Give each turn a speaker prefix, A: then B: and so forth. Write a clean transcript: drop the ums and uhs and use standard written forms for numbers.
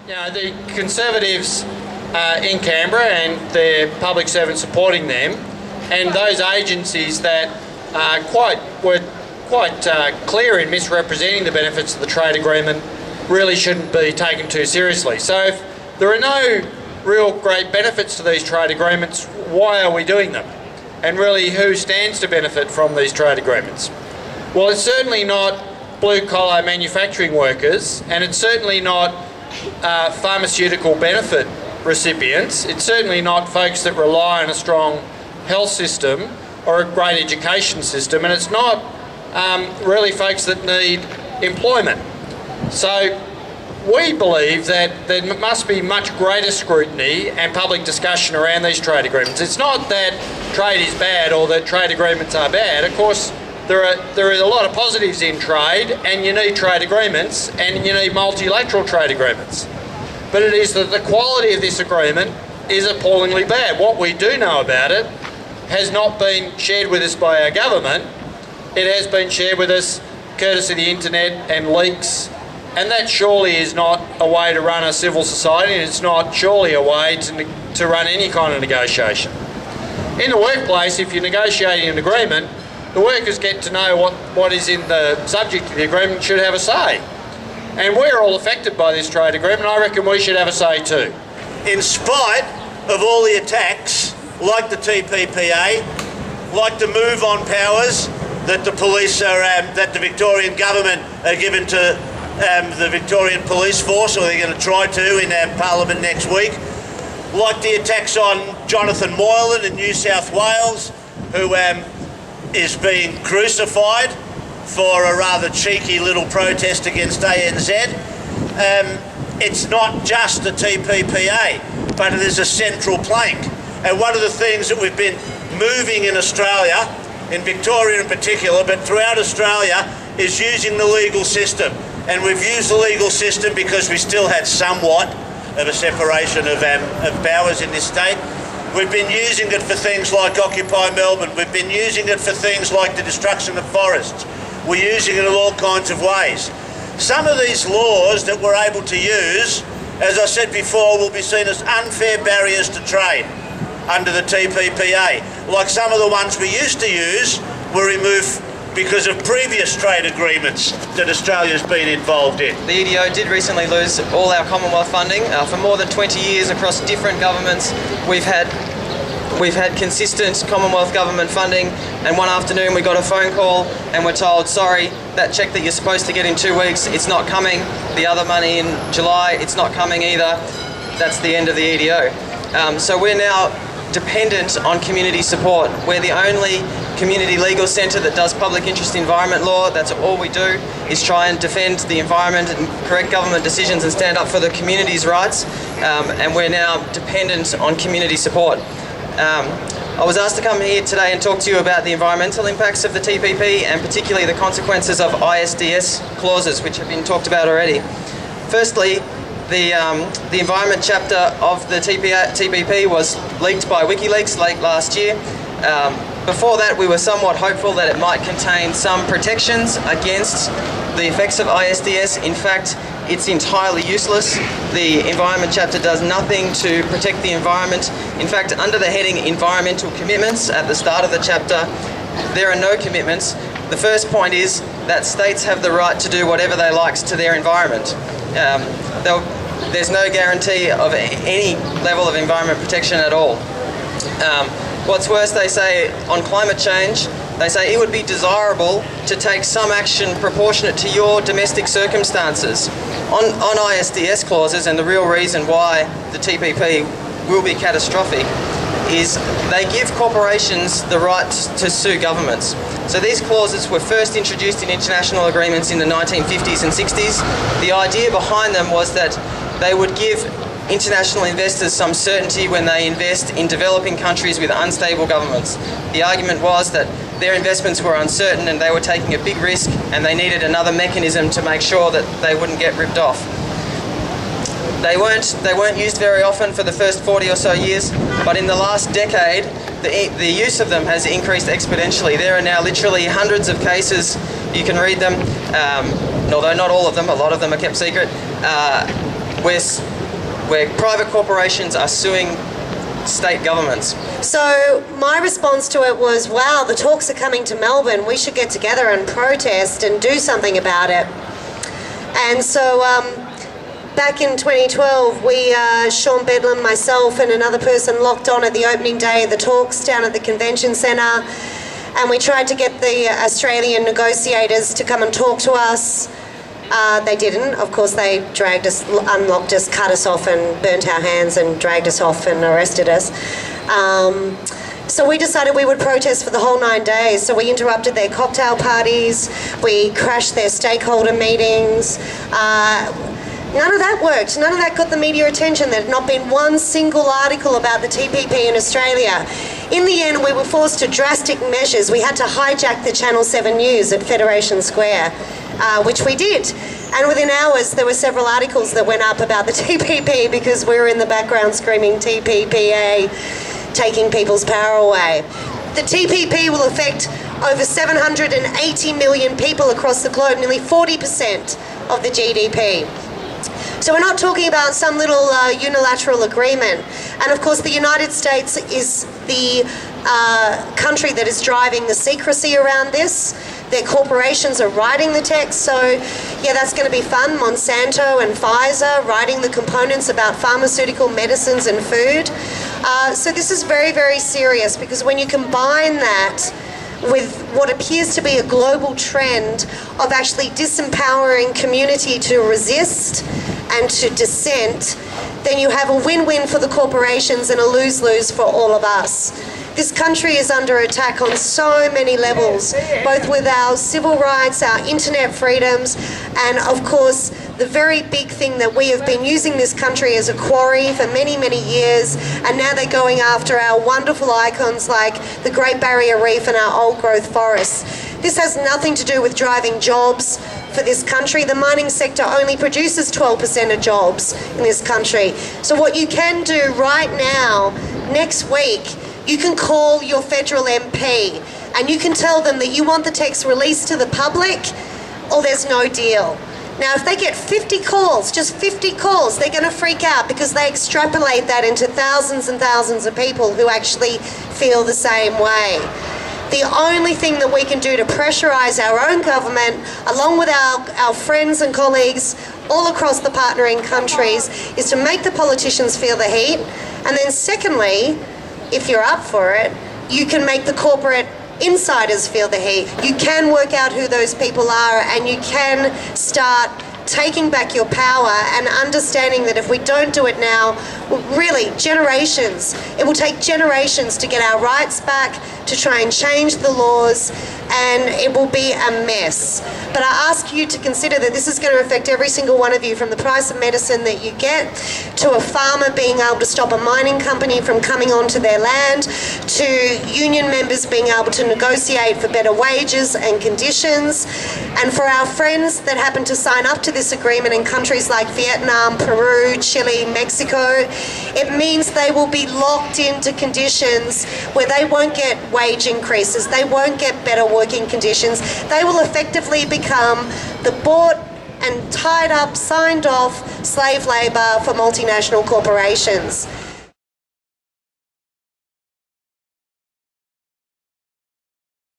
A: You know, the Conservatives in Canberra and their public servants supporting them, and those agencies that were quite clear in misrepresenting the benefits of the trade agreement really shouldn't be taken too seriously. So if there are no real great benefits to these trade agreements, why are we doing them? And really, who stands to benefit from these trade agreements? Well, it's certainly not blue-collar manufacturing workers, and it's certainly not pharmaceutical benefit recipients. It's certainly not folks that rely on a strong health system or a great education system, and it's not really folks that need employment. So we believe that there must be much greater scrutiny and public discussion around these trade agreements. It's not that trade is bad or that trade agreements are bad. Of course, there are a lot of positives in trade, and you need trade agreements, and you need multilateral trade agreements. But it is that the quality of this agreement is appallingly bad. What we do know about it has not been shared with us by our government. It has been shared with us courtesy of the internet and leaks, and that surely is not a way to run a civil society, and it's not surely a way to run any kind of negotiation. In the workplace, if you're negotiating an agreement, the workers get to know what is in the subject of the agreement, should have a say. And we're all affected by this trade agreement. I reckon we should have a say too.
B: In spite of all the attacks, like the TPPA, like the move on powers that the police are, that the Victorian government are given to the Victorian Police Force, or they're going to try to in Parliament next week, like the attacks on Jonathan Moylan in New South Wales, who is being crucified for a rather cheeky little protest against ANZ. It's not just the TPPA, but it is a central plank. And one of the things that we've been moving in Australia, in Victoria in particular, but throughout Australia, is using the legal system. And we've used the legal system because we still had somewhat of a separation of powers in this state. We've been using it for things like Occupy Melbourne. We've been using it for things like the destruction of forests. We're using it in all kinds of ways. Some of these laws that we're able to use, as I said before, will be seen as unfair barriers to trade under the TPPA. Like some of the ones we used to use were removed because of previous trade agreements that Australia's been involved in.
C: The EDO did recently lose all our Commonwealth funding. For more than 20 years across different governments, we've had consistent Commonwealth government funding, and one afternoon we got a phone call and we're told, sorry, that cheque that you're supposed to get in 2 weeks, it's not coming. The other money in July, it's not coming either. That's the end of the EDO. So we're now dependent on community support. We're the only community legal centre that does public interest environment law. That's all we do, is try and defend the environment and correct government decisions and stand up for the community's rights. And we're now dependent on community support. I was asked to come here today and talk to you about the environmental impacts of the TPP, and particularly the consequences of ISDS clauses, which have been talked about already. Firstly, the environment chapter of the TPP was leaked by WikiLeaks late last year. Before that, we were somewhat hopeful that it might contain some protections against the effects of ISDS. In fact, it's entirely useless. The environment chapter does nothing to protect the environment. In fact, under the heading environmental commitments at the start of the chapter, there are no commitments. The first point is that states have the right to do whatever they like to their environment. There's no guarantee of any level of environment protection at all. What's worse, they say on climate change, they say it would be desirable to take some action proportionate to your domestic circumstances. On ISDS clauses, and the real reason why the TPP will be catastrophic is they give corporations the right to sue governments. So these clauses were first introduced in international agreements in the 1950s and 60s. The idea behind them was that they would give international investors some certainty when they invest in developing countries with unstable governments. The argument was that their investments were uncertain and they were taking a big risk, and they needed another mechanism to make sure that they wouldn't get ripped off. They weren't used very often for the first 40 or so years, but in the last decade, the use of them has increased exponentially. There are now literally hundreds of cases, you can read them, although not all of them, a lot of them are kept secret, where where private corporations are suing state governments.
D: So my response to it was, wow, the talks are coming to Melbourne. We should get together and protest and do something about it. And so back in 2012, we, Sean Bedlam, myself and another person locked on at the opening day of the talks down at the convention centre, and we tried to get the Australian negotiators to come and talk to us. They didn't. Of course, they dragged us, unlocked us, cut us off and burnt our hands and dragged us off and arrested us. So we decided we would protest for the whole 9 days. So we interrupted their cocktail parties, we crashed their stakeholder meetings. None of that worked. None of that got the media attention. There had not been one single article about the TPP in Australia. In the end, we were forced to drastic measures. We had to hijack the Channel 7 News at Federation Square, which we did. And within hours, there were several articles that went up about the TPP because we were in the background screaming TPPA, taking people's power away. The TPP will affect over 780 million people across the globe, nearly 40% of the GDP. So we're not talking about some little unilateral agreement. And of course the United States is the country that is driving the secrecy around this. Their corporations are writing the text, so yeah, that's going to be fun. Monsanto and Pfizer writing the components about pharmaceutical medicines and food. So this is very, very serious, because when you combine that with what appears to be a global trend of actually disempowering community to resist and to dissent, then you have a win-win for the corporations and a lose-lose for all of us. This country is under attack on so many levels, both with our civil rights, our internet freedoms, and of course the very big thing that we have been using this country as a quarry for many, many years, and now they're going after our wonderful icons like the Great Barrier Reef and our old growth forests. This has nothing to do with driving jobs for this country. The mining sector only produces 12% of jobs in this country. So what you can do right now, next week, you can call your federal MP and you can tell them that you want the text released to the public or there's no deal. Now, if they get 50 calls, just 50 calls, they're going to freak out because they extrapolate that into thousands and thousands of people who actually feel the same way. The only thing that we can do to pressurise our own government, along with our friends and colleagues all across the partnering countries, is to make the politicians feel the heat. And then secondly, if you're up for it, you can make the corporate insiders feel the heat. You can work out who those people are, and you can start taking back your power and understanding that if we don't do it now, really generations, it will take generations to get our rights back, to try and change the laws, and it will be a mess. But I ask you to consider that this is going to affect every single one of you, from the price of medicine that you get, to a farmer being able to stop a mining company from coming onto their land, to union members being able to negotiate for better wages and conditions. And for our friends that happen to sign up to this agreement in countries like Vietnam, Peru, Chile, Mexico, it means they will be locked into conditions where they won't get wage increases, they won't get better working conditions. They will effectively become the bought and tied up, signed off slave labour for multinational corporations.